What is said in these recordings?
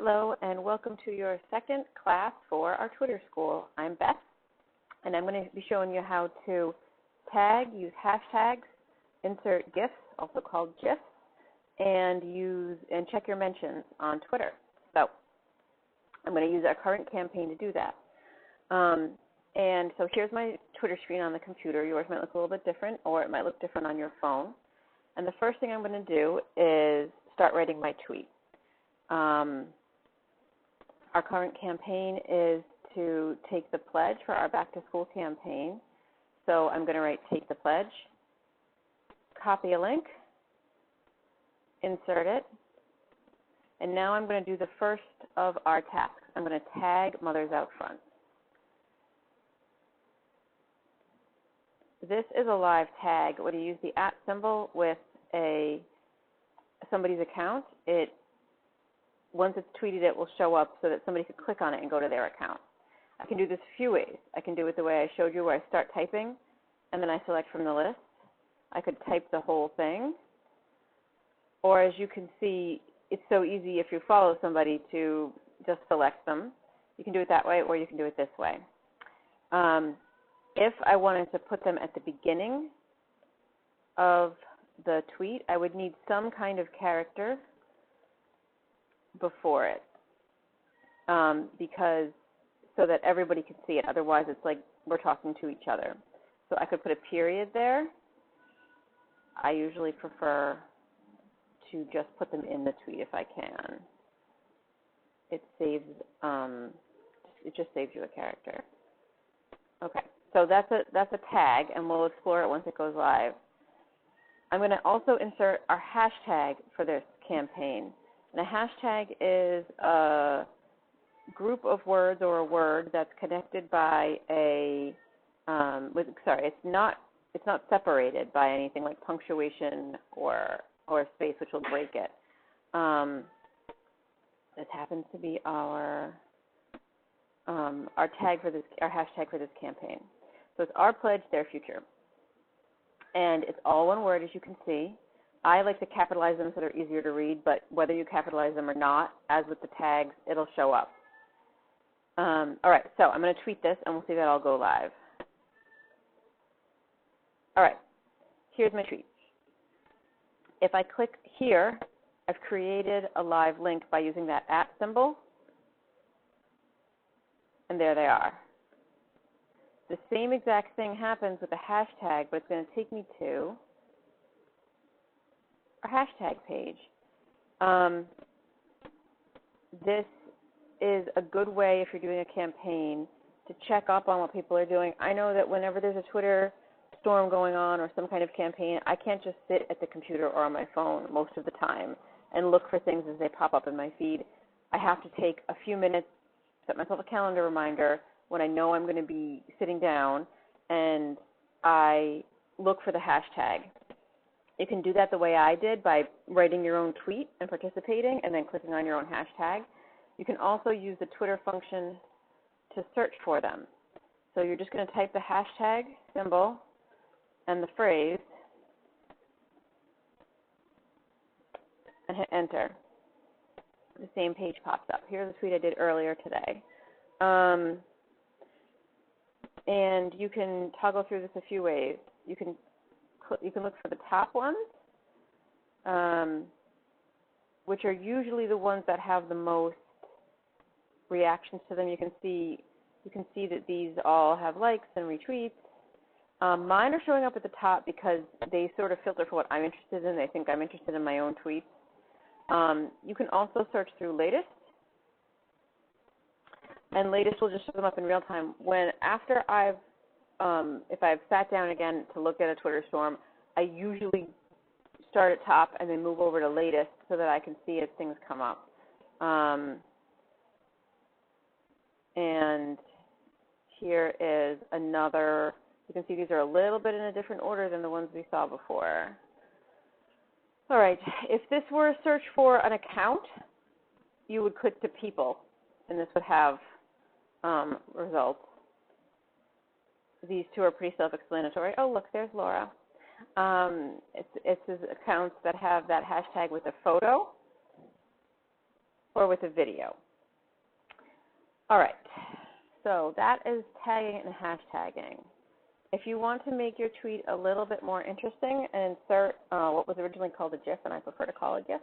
Hello, and welcome to your second class for our Twitter school. I'm Beth, and I'm going to be showing you how to tag, use hashtags, insert GIFs, also called GIFs, and check your mentions on Twitter. So I'm going to use our current campaign to do that. And so here's my Twitter screen on the computer. Yours might look a little bit different, or it might look different on your phone. And the first thing I'm going to do is start writing my tweet. Our current campaign is to take the pledge for our back-to-school campaign. So I'm going to write take the pledge, copy a link, insert it, and now I'm going to do the first of our tasks. I'm going to tag Mothers Out Front. This is a live tag. When you use the @ symbol with somebody's account, once it's tweeted, it will show up so that somebody could click on it and go to their account. I can do this a few ways. I can do it the way I showed you, where I start typing, and then I select from the list. I could type the whole thing. Or as you can see, it's so easy if you follow somebody to just select them. You can do it that way, or you can do it this way. If I wanted to put them at the beginning of the tweet, I would need some kind of character before it, so that everybody can see it. Otherwise, it's like we're talking to each other. So I could put a period there. I usually prefer to just put them in the tweet if I can. It just saves you a character. Okay, so that's a tag, and we'll explore it once it goes live. I'm going to also insert our hashtag for this campaign. And a hashtag is a group of words or a word that's connected by it's not separated by anything like punctuation or space, which will break it. This happens to be our hashtag for this campaign. So it's our pledge, their future. And it's all one word, as you can see. I like to capitalize them so they're easier to read, but whether you capitalize them or not, as with the tags, it'll show up. All right, so I'm going to tweet this, and we'll see that all go live. All right, here's my tweet. If I click here, I've created a live link by using that @ symbol, and there they are. The same exact thing happens with the hashtag, but it's going to take me to our hashtag page. This is a good way, if you're doing a campaign, to check up on what people are doing. I know that whenever there's a Twitter storm going on or some kind of campaign, I can't just sit at the computer or on my phone most of the time and look for things as they pop up in my feed. I have to take a few minutes, set myself a calendar reminder when I know I'm going to be sitting down, and I look for the hashtag. You can do that the way I did, by writing your own tweet and participating and then clicking on your own hashtag. You can also use the Twitter function to search for them. So you're just going to type the hashtag symbol and the phrase and hit enter. The same page pops up. Here's a tweet I did earlier today. And you can toggle through this a few ways. You can look for the top ones, which are usually the ones that have the most reactions to them. You can see that these all have likes and retweets. Mine are showing up at the top because they sort of filter for what I'm interested in. They think I'm interested in my own tweets. You can also search through latest, and latest will just show them up in real time. If I've sat down again to look at a Twitter storm, I usually start at top and then move over to latest so that I can see as things come up. And here is another. You can see these are a little bit in a different order than the ones we saw before. All right, if this were a search for an account, you would click to people, and this would have results. These two are pretty self-explanatory. Oh, look, there's Laura. It's accounts that have that hashtag with a photo. or with a video. All right, so that is tagging and hashtagging. If you want to make your tweet a little bit more interesting and insert what was originally called a GIF, and I prefer to call it GIF,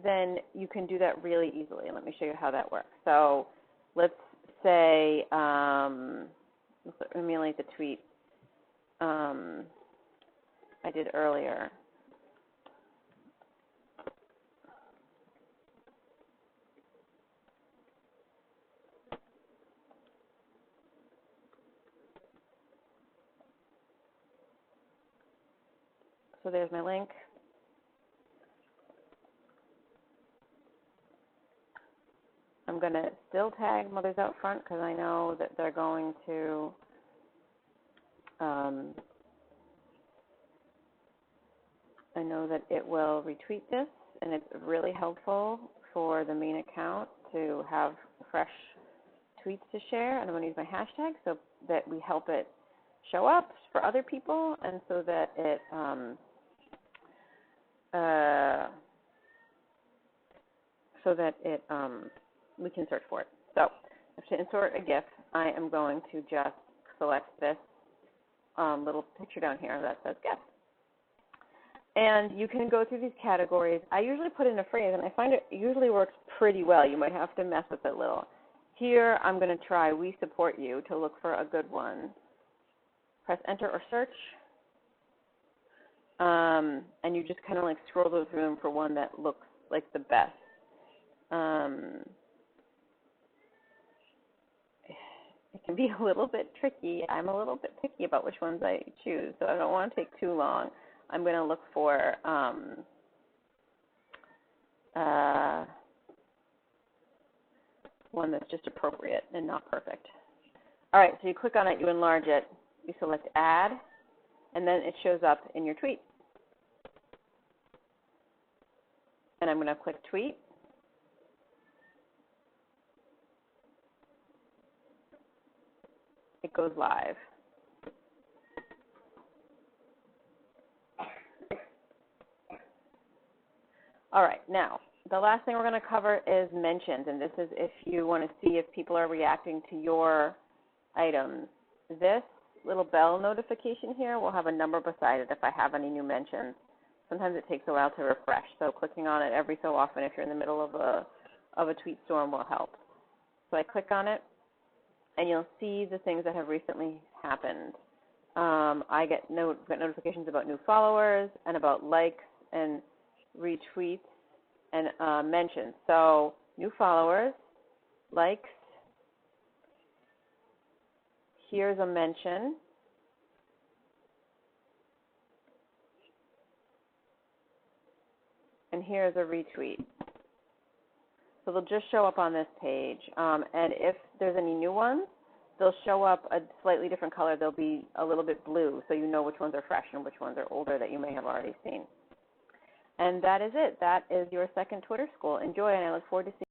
then you can do that really easily. And let me show you how that works. So let's say, let's emulate the tweet I did earlier. So there's my link. I'm going to still tag mothers out front because I know that they're going to I know that it will retweet this, and it's really helpful for the main account to have fresh tweets to share. And I'm going to use my hashtag so that we help it show up for other people, and so that it we can search for it. So to insert a GIF, I am going to just select this little picture down here that says GIF. And you can go through these categories. I usually put in a phrase, and I find it usually works pretty well. You might have to mess with it a little. Here, I'm going to try "We support you" to look for a good one. Press enter or search. And you just kind of like scroll through them for one that looks like the best. It can be a little bit tricky. I'm a little bit picky about which ones I choose, so I don't want to take too long. I'm going to look for one that's just appropriate and not perfect. All right, so you click on it, you enlarge it, you select add, and then it shows up in your tweet. And I'm going to click tweet. It goes live. All right, now, the last thing we're going to cover is mentions, and this is if you want to see if people are reacting to your items. This little bell notification here will have a number beside it if I have any new mentions. Sometimes it takes a while to refresh, so clicking on it every so often if you're in the middle of a tweet storm will help. So I click on it, and you'll see the things that have recently happened. I get notifications about new followers and about likes and retweets and mentions. So new followers, likes, here's a mention, and here's a retweet. So they'll just show up on this page. And if there's any new ones, they'll show up a slightly different color. They'll be a little bit blue, so you know which ones are fresh and which ones are older that you may have already seen. And that is it. That is your second Twitter school. Enjoy, and I look forward to seeing